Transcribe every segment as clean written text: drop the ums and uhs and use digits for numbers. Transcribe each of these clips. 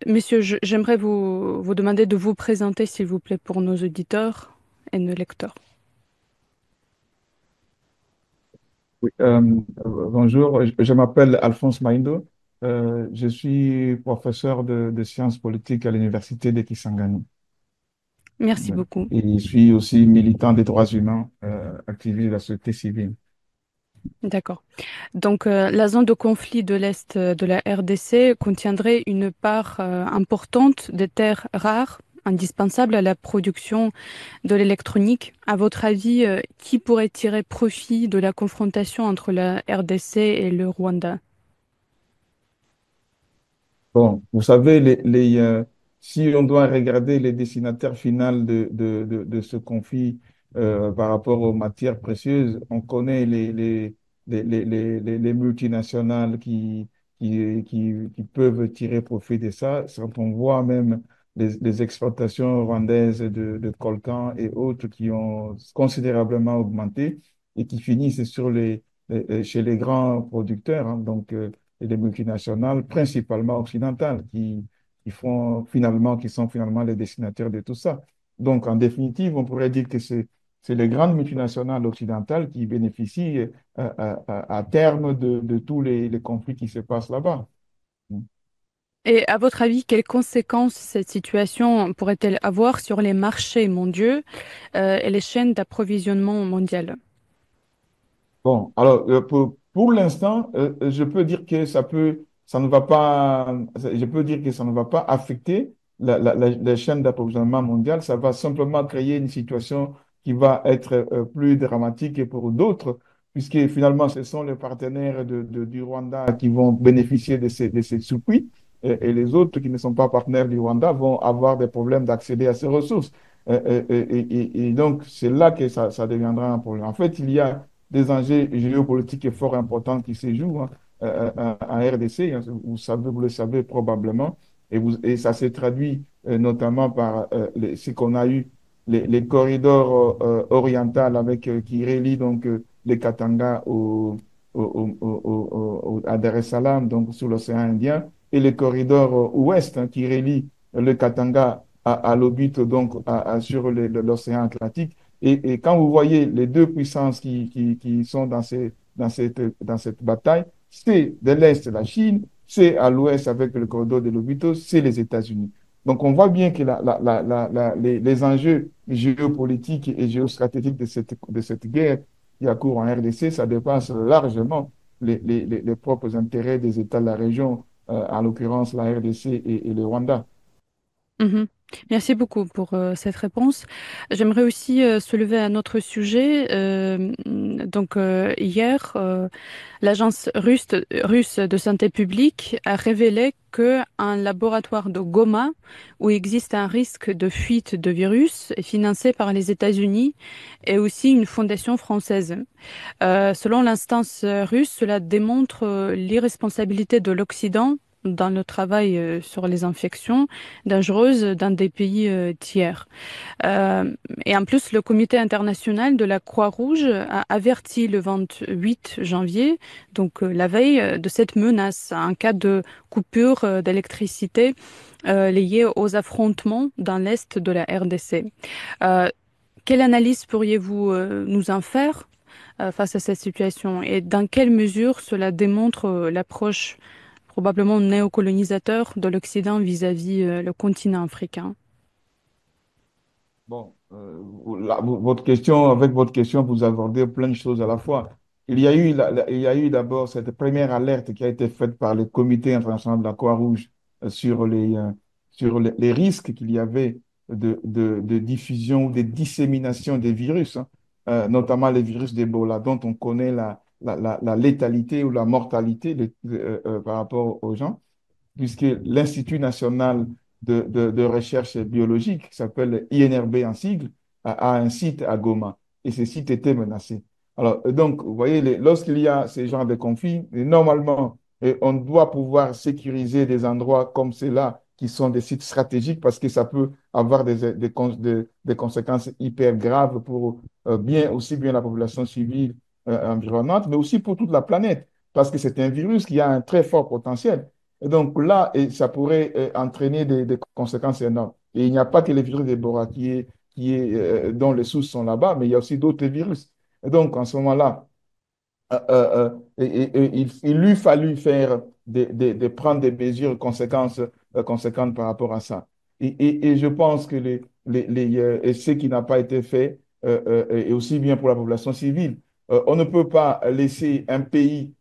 Messieurs, j'aimerais vous demander de vous présenter, s'il vous plaît, pour nos auditeurs et nos lecteurs. Oui, bonjour, je m'appelle Alphonse Maindo. Je suis professeur de sciences politiques à l'université de Kisangani. Merci beaucoup. Et je suis aussi militant des droits humains, activiste de la société civile. D'accord. Donc, la zone de conflit de l'Est de la RDC contiendrait une part importante des terres rares, indispensables à la production de l'électronique. À votre avis, qui pourrait tirer profit de la confrontation entre la RDC et le Rwanda? Bon, vous savez, si on doit regarder les destinataires finaux de ce conflit par rapport aux matières précieuses, on connaît les multinationales qui peuvent tirer profit de ça. Quand on voit même les exportations rwandaises de coltan et autres qui ont considérablement augmenté et qui finissent chez les grands producteurs, hein. Donc, et les multinationales, principalement occidentales, qui sont finalement les destinataires de tout ça. Donc, en définitive, on pourrait dire que c'est les grandes multinationales occidentales qui bénéficient à terme de tous les conflits qui se passent là-bas. Et à votre avis, quelles conséquences cette situation pourrait-elle avoir sur les marchés mondiaux et les chaînes d'approvisionnement mondiales? Bon, alors pour l'instant, je peux dire que ça ne va pas, je peux dire que ça ne va pas affecter les chaînes d'approvisionnement mondiales. Ça va simplement créer une situation qui va être plus dramatique pour d'autres, puisque finalement, ce sont les partenaires du Rwanda qui vont bénéficier de ces surplus, et les autres qui ne sont pas partenaires du Rwanda vont avoir des problèmes d'accéder à ces ressources. Et donc, c'est là que ça deviendra un problème. En fait, il y a des enjeux géopolitiques fort importants qui se jouent, hein, en RDC, hein. Vous le savez probablement, et ça s'est traduit notamment par ce qu'on a eu, les corridors orientaux qui relient donc les Katanga à Dar es Salaam, donc sur l'océan Indien, et les corridors ouest, hein, qui relient le Katanga à l'Obit, donc sur l'océan Atlantique. Et quand vous voyez les deux puissances qui sont dans cette bataille, c'est de l'Est la Chine, c'est à l'Ouest avec le corridor de l'Obito, c'est les États-Unis. Donc on voit bien que les enjeux géopolitiques et géostratégiques de cette guerre qui a cours en RDC, ça dépasse largement les propres intérêts des États de la région, en l'occurrence la RDC et le Rwanda. Mhm. Merci beaucoup pour cette réponse. J'aimerais aussi soulever un autre sujet. Hier, l'agence russe de santé publique a révélé que un laboratoire de Goma, où existe un risque de fuite de virus, est financé par les États-Unis et aussi une fondation française. Selon l'instance russe, cela démontre l'irresponsabilité de l'Occident dans le travail sur les infections dangereuses dans des pays tiers. Euh, et en plus, le Comité international de la Croix-Rouge a averti le 28 janvier, donc la veille, de cette menace en cas de coupure d'électricité liée aux affrontements dans l'est de la RDC. Euh, Quelle analyse pourriez-vous nous en faire face à cette situation et dans quelle mesure cela démontre l'approche probablement néocolonisateur de l'Occident vis-à-vis le continent africain? Bon, avec votre question, vous abordez plein de choses à la fois. Il y a eu d'abord cette première alerte qui a été faite par le Comité international de la Croix-Rouge sur les risques qu'il y avait de diffusion ou de dissémination des virus, hein, notamment les virus d'Ebola, dont on connaît la létalité ou la mortalité par rapport aux gens, puisque l'Institut national de recherche biologique, qui s'appelle INRB en sigle, a un site à Goma. Et ce site était menacé. Alors, donc, vous voyez, lorsqu'il y a ce genre de conflit, normalement, on doit pouvoir sécuriser des endroits comme ceux-là, qui sont des sites stratégiques, parce que ça peut avoir des conséquences hyper graves pour aussi bien la population civile environnante, mais aussi pour toute la planète, parce que c'est un virus qui a un très fort potentiel. Et donc là, ça pourrait entraîner des conséquences énormes. Et il n'y a pas que le virus d'Ebola dont les sources sont là-bas, mais il y a aussi d'autres virus. Et donc, en ce moment-là, il lui fallut faire prendre des mesures conséquentes par rapport à ça. Et je pense que et ce qui n'a pas été fait, et aussi bien pour la population civile, on ne peut pas laisser un pays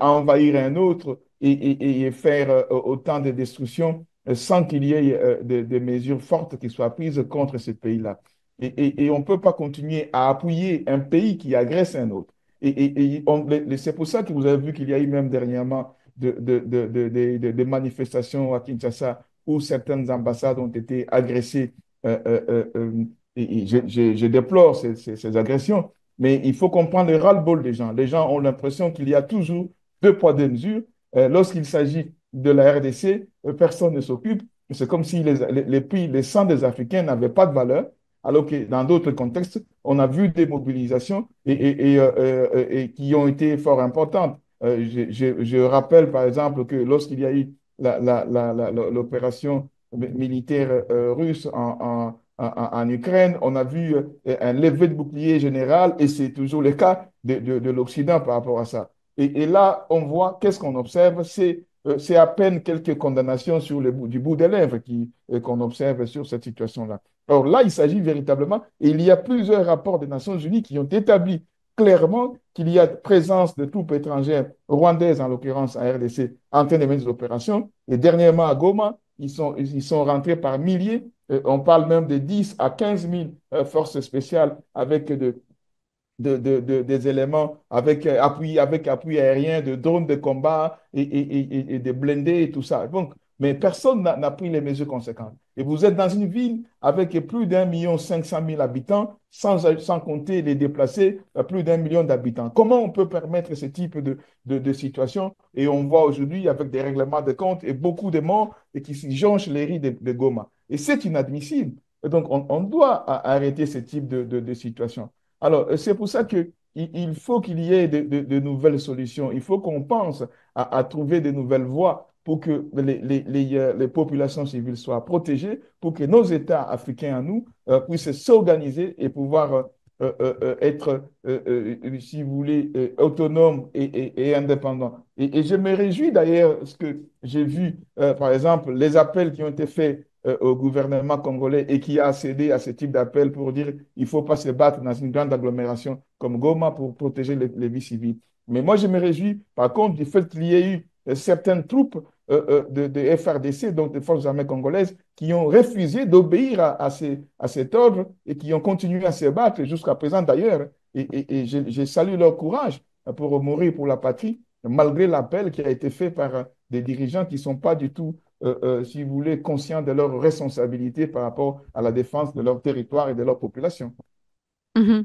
envahir un autre et faire autant de destruction sans qu'il y ait des mesures fortes qui soient prises contre ce pays-là. Et on ne peut pas continuer à appuyer un pays qui agresse un autre. C'est pour ça que vous avez vu qu'il y a eu même dernièrement des manifestations à Kinshasa où certaines ambassades ont été agressées. Euh, euh, euh, euh, je déplore ces agressions, mais il faut comprendre le ras-le-bol des gens. Les gens ont l'impression qu'il y a toujours deux poids, deux mesures. Lorsqu'il s'agit de la RDC, personne ne s'occupe. C'est comme si les sangs des Africains n'avaient pas de valeur, alors que dans d'autres contextes, on a vu des mobilisations et qui ont été fort importantes. Je rappelle par exemple que lorsqu'il y a eu l'opération militaire russe en Ukraine, on a vu un lever de bouclier général et c'est toujours le cas de l'Occident par rapport à ça. Et là, on voit, qu'est-ce qu'on observe? C'est à peine quelques condamnations du bout des lèvres qu'on observe sur cette situation-là. Or là, il s'agit véritablement, et il y a plusieurs rapports des Nations Unies qui ont établi clairement qu'il y a présence de troupes étrangères, rwandaises en l'occurrence en RDC, en train de mener des opérations. Et dernièrement à Goma, ils sont rentrés par milliers. On parle même de 10 à 15 000 forces spéciales avec des éléments avec appui aérien, de drones de combat et de blindés et tout ça. Donc, mais personne n'a pris les mesures conséquentes. Et vous êtes dans une ville avec plus d'1,5 million habitants, sans compter les déplacés, plus d'1 million d'habitants. Comment on peut permettre ce type de situation? Et on voit aujourd'hui avec des règlements de compte et beaucoup de morts et qui jonchent les rues de Goma. Et c'est inadmissible. Et donc, on doit arrêter ce type de situation. Alors, c'est pour ça il faut qu'il y ait de nouvelles solutions. Il faut qu'on pense à trouver de nouvelles voies pour que les populations civiles soient protégées, pour que nos États africains à nous puissent s'organiser et pouvoir être, si vous voulez, autonomes et indépendants. Et je me réjouis d'ailleurs ce que j'ai vu, par exemple, les appels qui ont été faits au gouvernement congolais et qui a cédé à ce type d'appel pour dire il ne faut pas se battre dans une grande agglomération comme Goma pour protéger les vies civiles. Mais moi, je me réjouis par contre du fait qu'il y ait eu certaines troupes de FRDC, donc des forces armées congolaises, qui ont refusé d'obéir à cet ordre et qui ont continué à se battre jusqu'à présent d'ailleurs. Et je salue leur courage pour mourir pour la patrie, malgré l'appel qui a été fait par des dirigeants qui ne sont pas du tout si vous voulez, conscients de leurs responsabilités par rapport à la défense de leur territoire et de leur population. Mhm.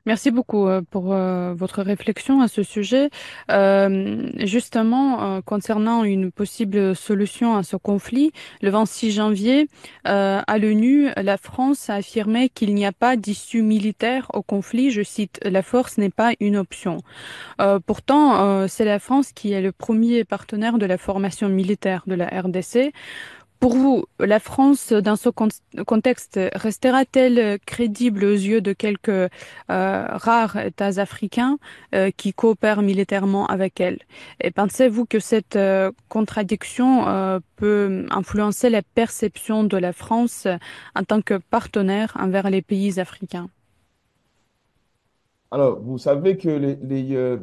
Merci beaucoup pour votre réflexion à ce sujet. Justement, concernant une possible solution à ce conflit, le 26 janvier, à l'ONU, la France a affirmé qu'il n'y a pas d'issue militaire au conflit. Je cite, la force n'est pas une option. Pourtant, c'est la France qui est le premier partenaire de la formation militaire de la RDC. Pour vous, la France, dans ce contexte, restera-t-elle crédible aux yeux de quelques rares États africains qui coopèrent militairement avec elle? Et pensez-vous que cette contradiction peut influencer la perception de la France en tant que partenaire envers les pays africains? Alors, vous savez que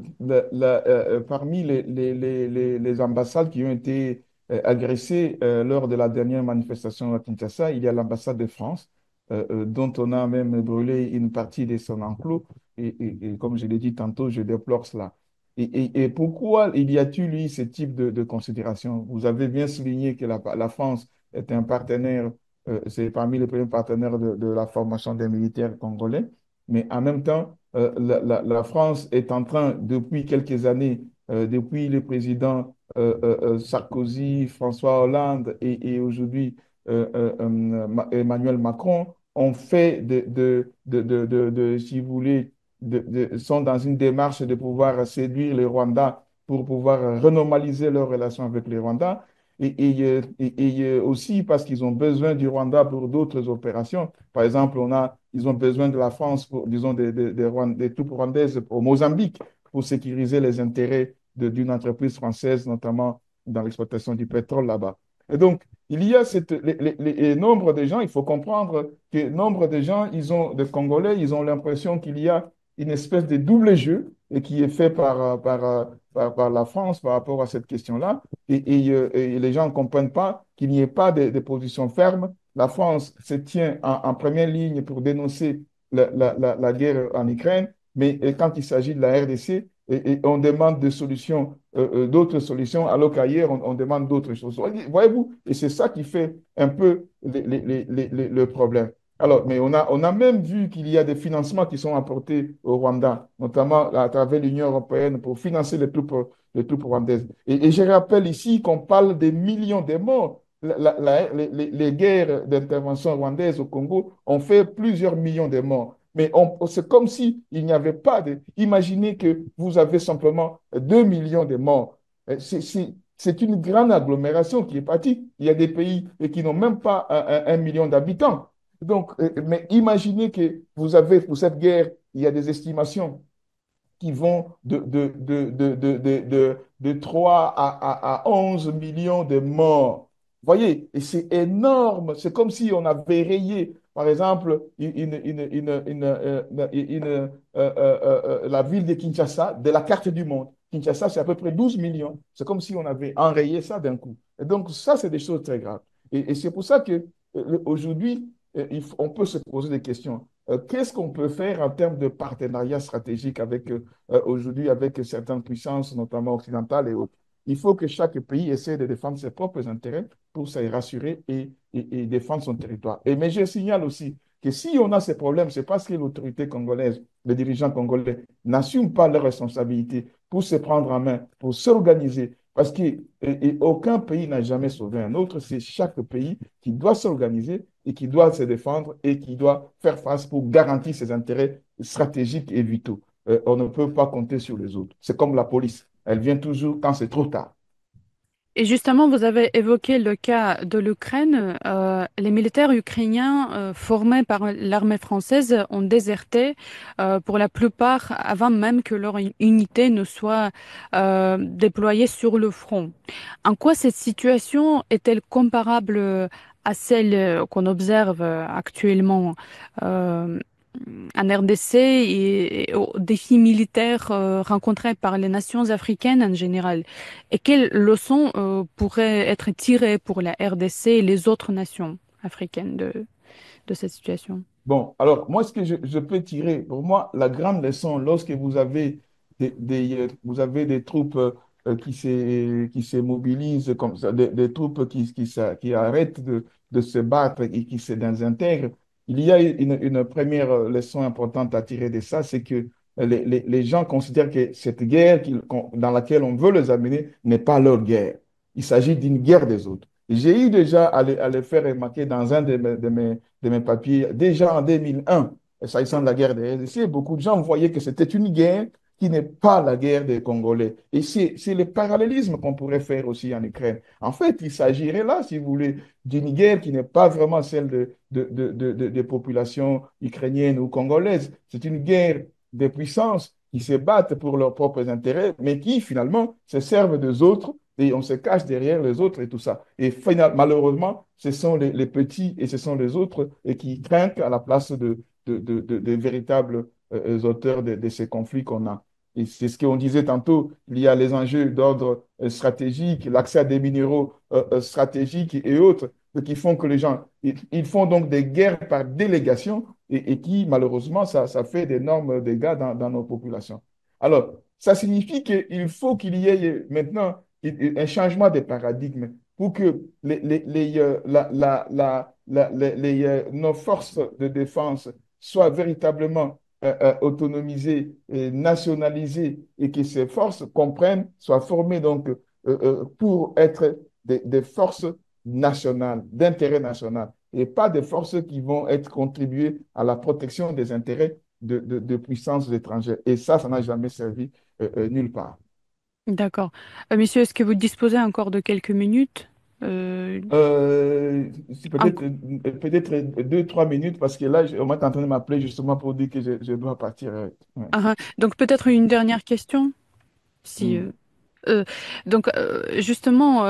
parmi les ambassades qui ont été agressées lors de la dernière manifestation à Kinshasa, il y a l'ambassade de France, dont on a même brûlé une partie de son enclos. Et comme je l'ai dit tantôt, je déplore cela. Et pourquoi il y a-t-il eu ce type de considération? Vous avez bien souligné que la France est un partenaire, c'est parmi les premiers partenaires de la formation des militaires congolais, mais en même temps, la France est en train, depuis quelques années, depuis les présidents Sarkozy, François Hollande et aujourd'hui Emmanuel Macron, ont fait si vous voulez, sont dans une démarche de pouvoir séduire le Rwanda pour pouvoir renormaliser leurs relations avec les Rwandais. Aussi parce qu'ils ont besoin du Rwanda pour d'autres opérations. Par exemple, ils ont besoin de la France, pour, disons, des troupes rwandaises au Mozambique pour sécuriser les intérêts d'une entreprise française, notamment dans l'exploitation du pétrole là-bas. Et donc, il y a nombre de gens, il faut comprendre que nombre de gens, des Congolais, ils ont l'impression qu'il y a une espèce de double jeu et qui est fait par la France par rapport à cette question-là. Et les gens ne comprennent pas qu'il n'y ait pas de position ferme. La France se tient en première ligne pour dénoncer la guerre en Ukraine, mais quand il s'agit de la RDC, on demande d'autres solutions, alors qu'ailleurs, on demande d'autres choses. Voyez-vous, et c'est ça qui fait un peu le problème. Alors, mais on a même vu qu'il y a des financements qui sont apportés au Rwanda, notamment à travers l'Union européenne pour financer les troupes rwandaises. Et je rappelle ici qu'on parle des millions de morts. Les guerres d'intervention rwandaises au Congo ont fait plusieurs millions de morts. Mais c'est comme si il n'y avait pas de... Imaginez que vous avez simplement 2 millions de morts. C'est une grande agglomération qui est partie. Il y a des pays qui n'ont même pas 1 million d'habitants. Donc, mais imaginez que vous avez pour cette guerre, il y a des estimations qui vont de 3 à 11 millions de morts. Voyez, et c'est énorme. C'est comme si on avait rayé, par exemple, la ville de Kinshasa de la carte du monde. Kinshasa, c'est à peu près 12 millions. C'est comme si on avait enrayé ça d'un coup. Et donc, ça, c'est des choses très graves. Et c'est pour ça que aujourd'hui, on peut se poser des questions. Qu'est-ce qu'on peut faire en termes de partenariat stratégique aujourd'hui avec certaines puissances, notamment occidentales et autres? Il faut que chaque pays essaie de défendre ses propres intérêts pour se rassurer et défendre son territoire. Mais je signale aussi que si on a ces problèmes, c'est parce que l'autorité congolaise, les dirigeants congolais n'assument pas leurs responsabilités pour se prendre en main, pour s'organiser. Parce qu'aucun pays n'a jamais sauvé un autre, c'est chaque pays qui doit s'organiser et qui doit se défendre et qui doit faire face pour garantir ses intérêts stratégiques et vitaux. On ne peut pas compter sur les autres. C'est comme la police. Elle vient toujours quand c'est trop tard. Et justement, vous avez évoqué le cas de l'Ukraine. Les militaires ukrainiens formés par l'armée française ont déserté pour la plupart avant même que leur unité ne soit déployée sur le front. En quoi cette situation est-elle comparable à celle qu'on observe actuellement euh, en RDC et aux défis militaires rencontrés par les nations africaines en général? Et quelles leçons pourraient être tirées pour la RDC et les autres nations africaines de cette situation? Bon, alors, moi, ce que je peux tirer, pour moi, la grande leçon, lorsque vous avez vous avez des troupes qui se mobilisent comme ça, des troupes qui arrêtent de se battre et qui se désintègrent, il y a une première leçon importante à tirer de ça, c'est que les gens considèrent que cette guerre dans laquelle on veut les amener n'est pas leur guerre. Il s'agit d'une guerre des autres. J'ai eu déjà à le faire remarquer dans un de mes papiers, déjà en 2001, s'agissant de la guerre des RDC, beaucoup de gens voyaient que c'était une guerre qui n'est pas la guerre des Congolais. Et c'est le parallélisme qu'on pourrait faire aussi en Ukraine. En fait, il s'agirait là, si vous voulez, d'une guerre qui n'est pas vraiment celle des populations ukrainiennes ou congolaises. C'est une guerre des puissances qui se battent pour leurs propres intérêts, mais qui finalement se servent des autres et on se cache derrière les autres et tout ça. Et malheureusement, ce sont les petits et ce sont les autres et qui trinquent à la place de véritables auteurs de ces conflits qu'on a. Et c'est ce qu'on disait tantôt, il y a les enjeux d'ordre stratégique, l'accès à des minéraux stratégiques et autres, qui font que les gens, ils font donc des guerres par délégation et qui, malheureusement, ça fait d'énormes dégâts dans nos populations. Alors, ça signifie qu'il faut qu'il y ait maintenant un changement de paradigme pour que nos forces de défense soient véritablement autonomisées, et nationalisées et que ces forces comprennent, soient formées donc pour être des forces nationales, d'intérêt national et pas des forces qui vont être contribuées à la protection des intérêts de puissances étrangères. Et ça n'a jamais servi nulle part. D'accord. Monsieur, est-ce que vous disposez encore de quelques minutes? Euh, C'est un- peut-être 2, 3 minutes parce que là, on est en train de m'appeler justement pour dire que je dois partir. Ouais. donc peut-être une dernière question, si, Hmm. Euh, justement,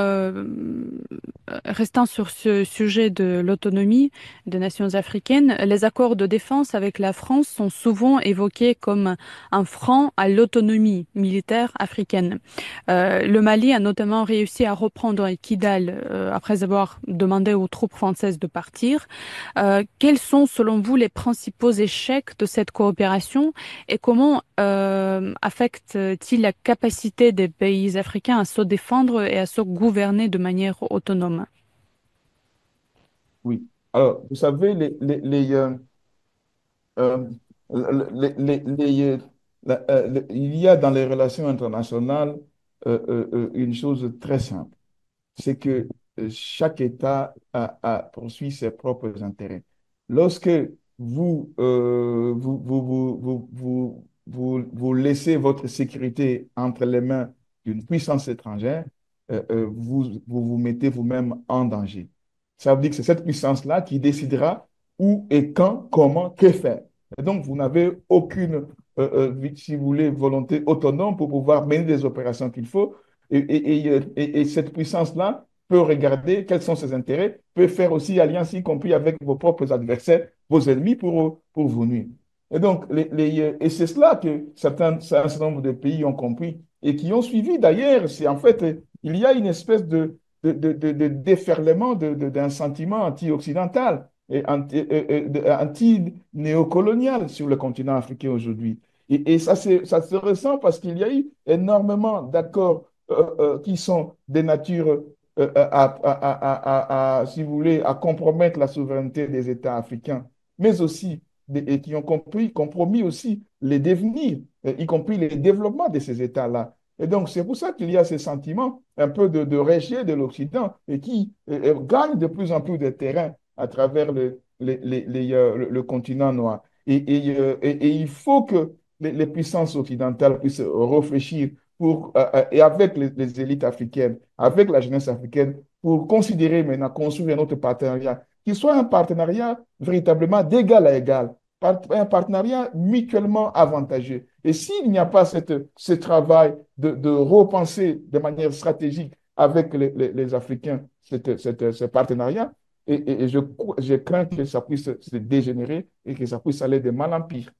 restant sur ce sujet de l'autonomie des nations africaines, les accords de défense avec la France sont souvent évoqués comme un frein à l'autonomie militaire africaine. Le Mali a notamment réussi à reprendre Kidal après avoir demandé aux troupes françaises de partir. Quels sont, selon vous, les principaux échecs de cette coopération et comment affecte-t-il la capacité des pays africains à se défendre et à se gouverner de manière autonome? Oui. Alors, vous savez, euh, il y a dans les relations internationales une chose très simple. C'est que chaque État poursuit ses propres intérêts. Lorsque vous laissez votre sécurité entre les mains d'une puissance étrangère, vous mettez vous-même en danger. Ça veut dire que c'est cette puissance-là qui décidera où et quand, comment, que faire. Et donc, vous n'avez aucune, si vous voulez, volonté autonome pour pouvoir mener les opérations qu'il faut. Et cette puissance-là peut regarder quels sont ses intérêts, peut faire aussi alliance, y compris avec vos propres adversaires, vos ennemis, pour vous nuire. Et donc, et c'est cela que un certain nombre de pays ont compris et qui ont suivi. D'ailleurs, c'est en fait, il y a une espèce de déferlement d'un sentiment anti-occidental et anti-néocolonial sur le continent africain aujourd'hui. Et ça se ressent parce qu'il y a eu énormément d'accords qui sont des natures si vous voulez, à compromettre la souveraineté des États africains, mais aussi et qui ont compromis aussi les devenirs, y compris les développements de ces États-là. Et donc, c'est pour ça qu'il y a ce sentiment un peu de rejet de l'Occident et qui gagne de plus en plus de terrain à travers le continent noir. Et il faut que les puissances occidentales puissent réfléchir et avec les élites africaines, avec la jeunesse africaine, pour considérer maintenant construire un autre partenariat, qui soit un partenariat véritablement d'égal à égal, un partenariat mutuellement avantageux. Et s'il n'y a pas ce travail de repenser de manière stratégique avec les Africains ce partenariat, et je crains que ça puisse se dégénérer et que ça puisse aller de mal en pire.